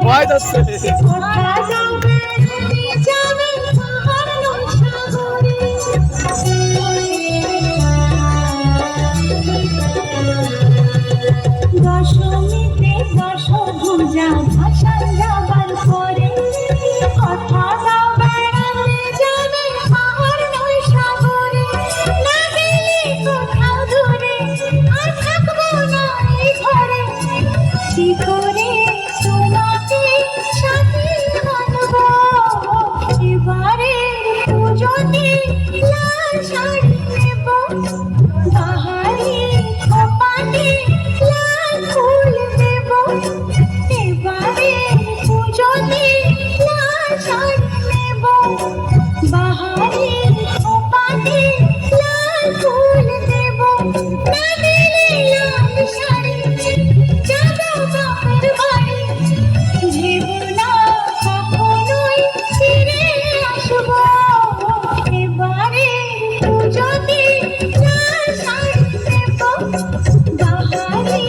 Why does দশমীতে দশভুজা ভাসান যাবার পরে কথা দাও বেড়াতে যাবে পাহাড় নয় সাগরে, না গেলে কোথাও দূরে আর থাকবো না এই ঘরে, কি করে তোমাকে সাথে মানবো এবারে পুজোতে লাল শাড়ি নেব, বাহারি খোপাতে লাল ফুল দেব, এবারে পুজোতে লাল শাড়ি নেব, বাহারি খোপাতে লাল ফুল দেব, না দিলে লাল শাড়ি যাবো বাপের বাড়ি, ভেবো না কখনোই ফিরে আসবো, এবারে পুজোতে লাল শাড়ি নেব, বাহারি